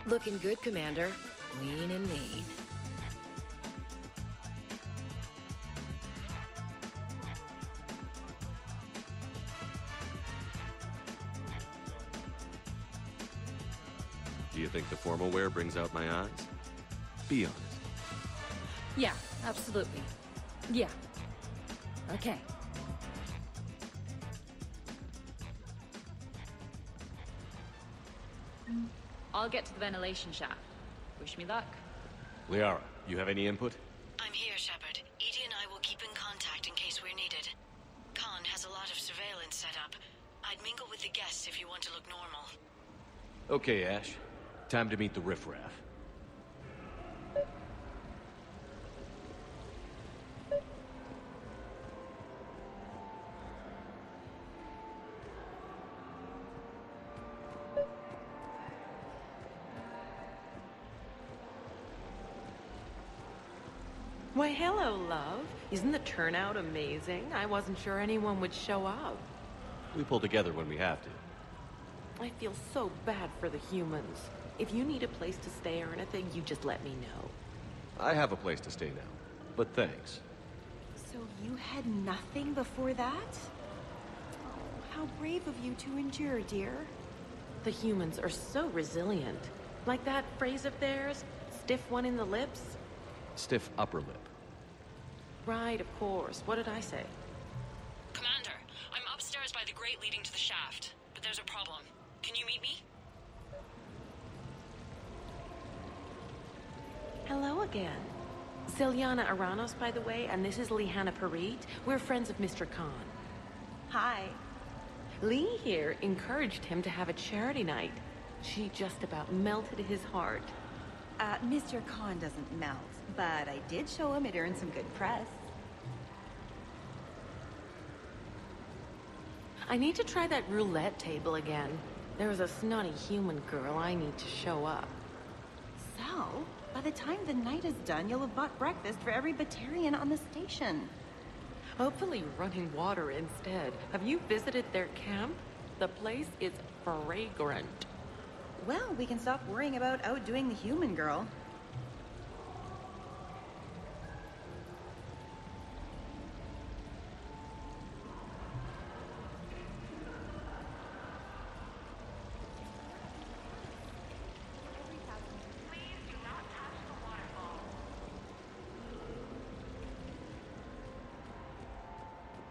Looking good, Commander. Lean and mean. Do you think the formal wear brings out my eyes? Be honest. Yeah, absolutely. Yeah. Okay. I'll get to the ventilation shaft. Wish me luck. Liara, you have any input? I'm here, Shepard. Edie and I will keep in contact in case we're needed. Khan has a lot of surveillance set up. I'd mingle with the guests if you want to look normal. Okay, Ash. Time to meet the riffraff. Why, hello, love. Isn't the turnout amazing? I wasn't sure anyone would show up. We pull together when we have to. I feel so bad for the humans. If you need a place to stay or anything, you just let me know. I have a place to stay now, but thanks. So you had nothing before that? Oh, how brave of you to endure, dear. The humans are so resilient. Like that phrase of theirs, stiff one in the lips. Stiff upper lip. Right, of course. What did I say? Commander, I'm upstairs by the grate leading to the shaft, but there's a problem. Can you meet me? Hello again. Ciliana Aranos, by the way, and this is Lihanna Parit. We're friends of Mr. Khan. Hi. Lee here encouraged him to have a charity night. She just about melted his heart. Mr. Khan doesn't melt, but I did show him it earned some good press. I need to try that roulette table again. There was a snotty human girl I need to show up. So, by the time the night is done, you'll have bought breakfast for every Batarian on the station. Hopefully running water instead. Have you visited their camp? The place is fragrant. Well, we can stop worrying about outdoing the human girl.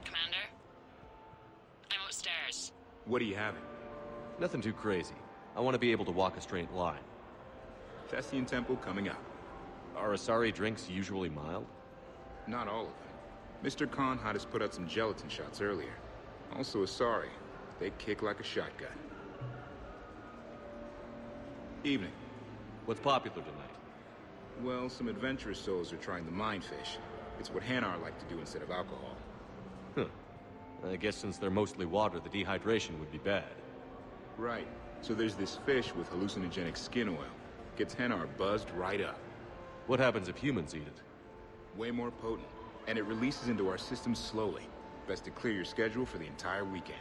Commander? I'm upstairs. What are you having? Nothing too crazy. I want to be able to walk a straight line. Thessian Temple coming up. Are Asari drinks usually mild? Not all of them. Mr. Khan had us put out some gelatin shots earlier. Also Asari. They kick like a shotgun. Evening. What's popular tonight? Well, some adventurous souls are trying the mind fish. It's what Hanar like to do instead of alcohol. Huh. I guess since they're mostly water, the dehydration would be bad. Right. So there's this fish with hallucinogenic skin oil. Gets Hanar buzzed right up. What happens if humans eat it? Way more potent. And it releases into our system slowly. Best to clear your schedule for the entire weekend.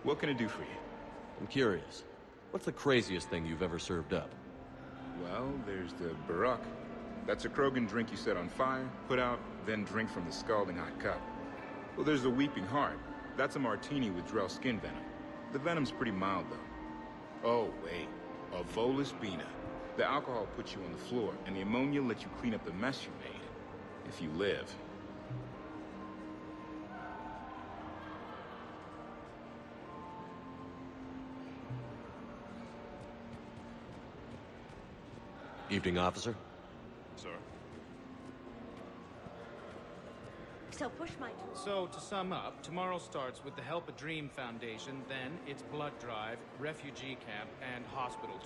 What can I do for you? I'm curious. What's the craziest thing you've ever served up? Well, there's the Barak. That's a Krogan drink you set on fire, put out, then drink from the scalding hot cup. Well, there's the Weeping Heart. That's a martini with Drell skin venom. The venom's pretty mild, though. Oh, wait. A Volus Bina. The alcohol puts you on the floor, and the ammonia lets you clean up the mess you made. If you live. Evening, officer. Sir? So push my... So, to sum up, tomorrow starts with the Help a Dream Foundation, then it's blood drive, refugee camp, and hospital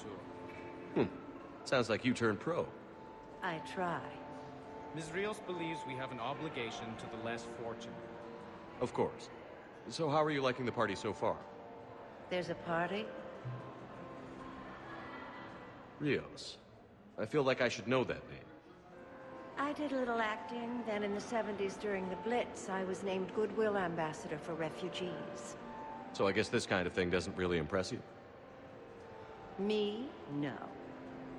tour. Sounds like you turned pro. I try. Ms. Rios believes we have an obligation to the less fortunate. Of course. So how are you liking the party so far? There's a party? Rios. I feel like I should know that name. I did a little acting, then in the 70s during the Blitz, I was named Goodwill Ambassador for Refugees. So I guess this kind of thing doesn't really impress you? Me? No.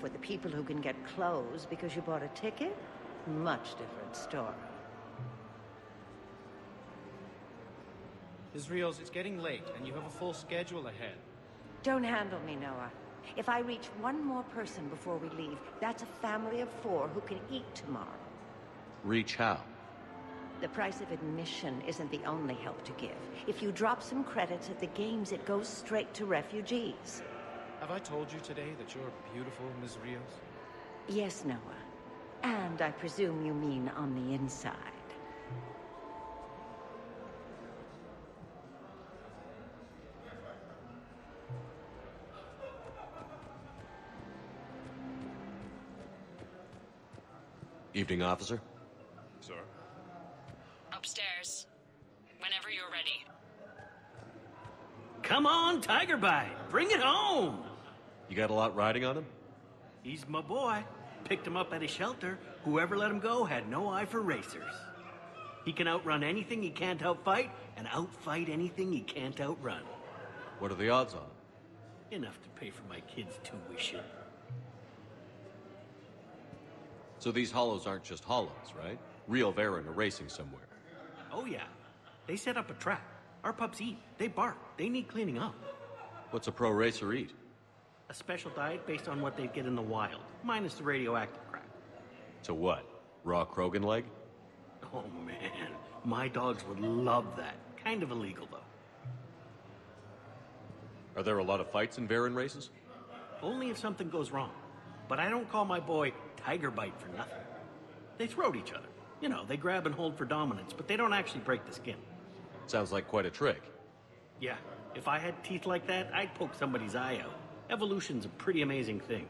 For the people who can get clothes because you bought a ticket? Much different story. Israels, it's getting late, and you have a full schedule ahead. Don't handle me, Noah. If I reach one more person before we leave, that's a family of 4 who can eat tomorrow. Reach how? The price of admission isn't the only help to give. If you drop some credits at the games, it goes straight to refugees. Have I told you today that you're beautiful, Ms. Rios? Yes, Noah. And I presume you mean on the inside. Evening, officer. Sir? Upstairs. Whenever you're ready. Come on, Tiger Bite. Bring it home. You got a lot riding on him? He's my boy. Picked him up at a shelter. Whoever let him go had no eye for racers. He can outrun anything he can't outfight, and outfight anything he can't outrun. What are the odds on him? Enough to pay for my kids' tuition. So these hollows aren't just hollows, right? Real Varen are racing somewhere. Oh yeah. They set up a trap. Our pups eat. They bark. They need cleaning up. What's a pro racer eat? A special diet based on what they'd get in the wild, minus the radioactive crap. So what? Raw Krogan leg? Oh man, my dogs would love that. Kind of illegal though. Are there a lot of fights in Varen races? Only if something goes wrong. But I don't call my boy Tiger Bite for nothing. They throat each other. You know, they grab and hold for dominance, but they don't actually break the skin. Sounds like quite a trick. Yeah, if I had teeth like that, I'd poke somebody's eye out. Evolution's a pretty amazing thing.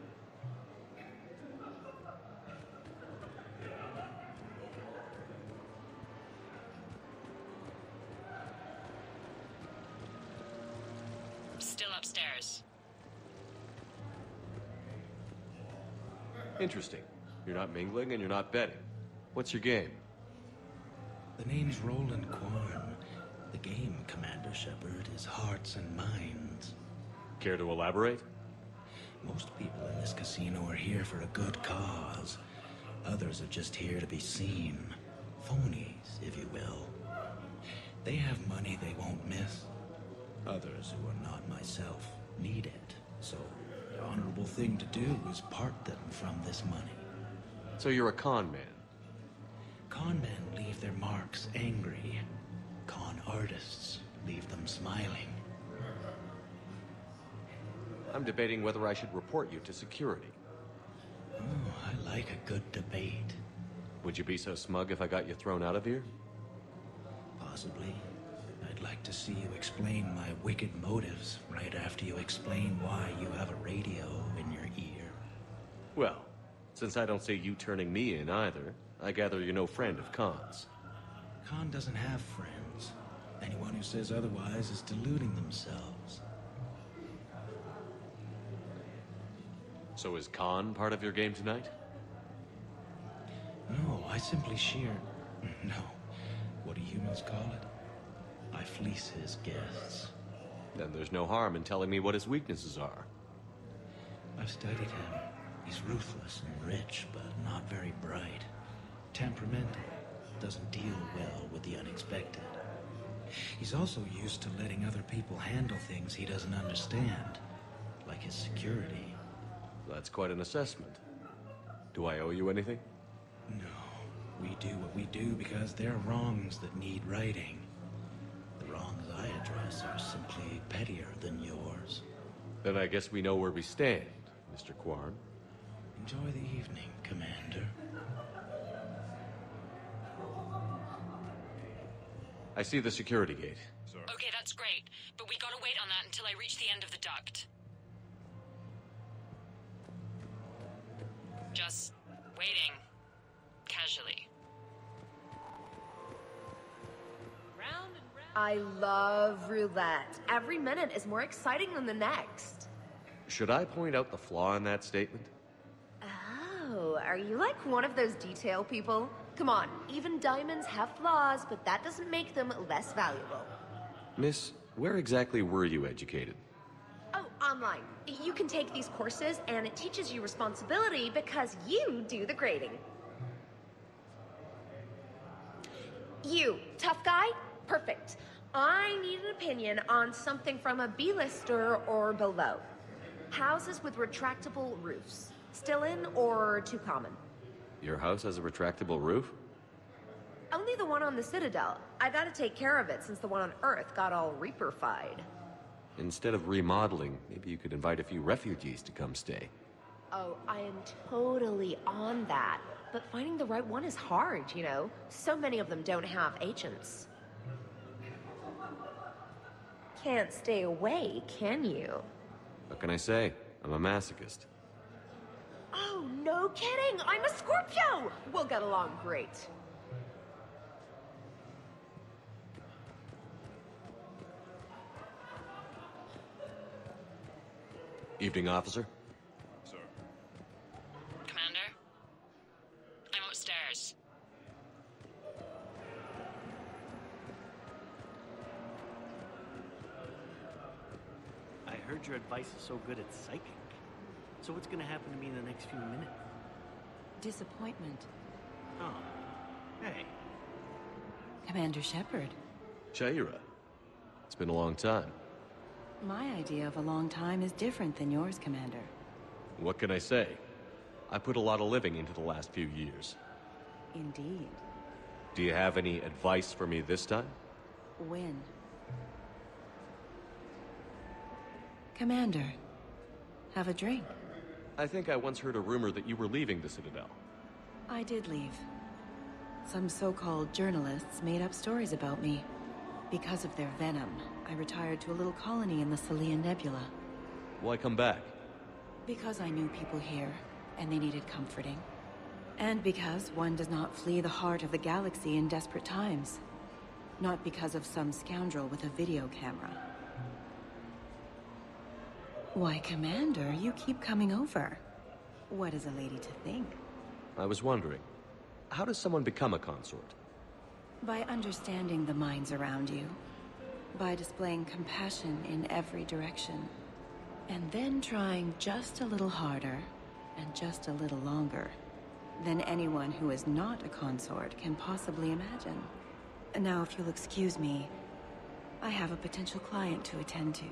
Still upstairs. Interesting. You're not mingling and you're not betting. What's your game? The name's Roland Quarn. The game, Commander Shepard, is hearts and minds. Care to elaborate? Most people in this casino are here for a good cause. Others are just here to be seen. Phonies, if you will. They have money they won't miss. Others, who are not myself, need it. So, the honorable thing to do is part them from this money. So you're a con man? Con men leave their marks angry. Con artists leave them smiling. I'm debating whether I should report you to security. Oh, I like a good debate. Would you be so smug if I got you thrown out of here? Possibly. I'd like to see you explain my wicked motives right after you explain why you have a radio in your ear. Well, since I don't see you turning me in either, I gather you're no friend of Khan's. Khan doesn't have friends. Anyone who says otherwise is deluding themselves. So is Khan part of your game tonight? No, I simply No. What do humans call it? I fleece his guests. Then there's no harm in telling me what his weaknesses are. I've studied him. He's ruthless and rich, but not very bright. Temperamental. Doesn't deal well with the unexpected. He's also used to letting other people handle things he doesn't understand, like his security. That's quite an assessment. Do I owe you anything? No. We do what we do because there are wrongs that need righting. The wrongs I address are simply pettier than yours. Then I guess we know where we stand, Mr. Quarn. Enjoy the evening, Commander. I see the security gate. Okay, that's great. But we gotta wait on that until I reach the end of the duct. Just waiting. Casually. I love roulette. Every minute is more exciting than the next. Should I point out the flaw in that statement? Oh, are you like one of those detail people? Come on, even diamonds have flaws, but that doesn't make them less valuable. Miss, where exactly were you educated? Oh, online. You can take these courses, and it teaches you responsibility because you do the grading. You, tough guy? Perfect. I need an opinion on something from a B-lister or below. Houses with retractable roofs. Still in or too common? Your house has a retractable roof? Only the one on the Citadel. I gotta take care of it since the one on Earth got all Reaper-fied. Instead of remodeling, maybe you could invite a few refugees to come stay. Oh, I am totally on that. But finding the right one is hard, you know? So many of them don't have agents. Can't stay away, can you? What can I say? I'm a masochist. Oh, no kidding! I'm a Scorpio! We'll get along great. Evening, officer. Sir. Commander? I'm upstairs. I heard your advice is so good at psychic. So what's gonna happen to me in the next few minutes? Disappointment. Oh. Hey. Commander Shepard. Shaira. It's been a long time. My idea of a long time is different than yours, Commander. What can I say? I put a lot of living into the last few years. Indeed. Do you have any advice for me this time? When? Commander, have a drink. I think I once heard a rumor that you were leaving the Citadel. I did leave. Some so-called journalists made up stories about me. Because of their venom, I retired to a little colony in the Salian Nebula. Why come back? Because I knew people here, and they needed comforting. And because one does not flee the heart of the galaxy in desperate times. Not because of some scoundrel with a video camera. Why, Commander, you keep coming over. What is a lady to think? I was wondering, how does someone become a consort? By understanding the minds around you. By displaying compassion in every direction. And then trying just a little harder, and just a little longer, than anyone who is not a consort can possibly imagine. Now, if you'll excuse me, I have a potential client to attend to.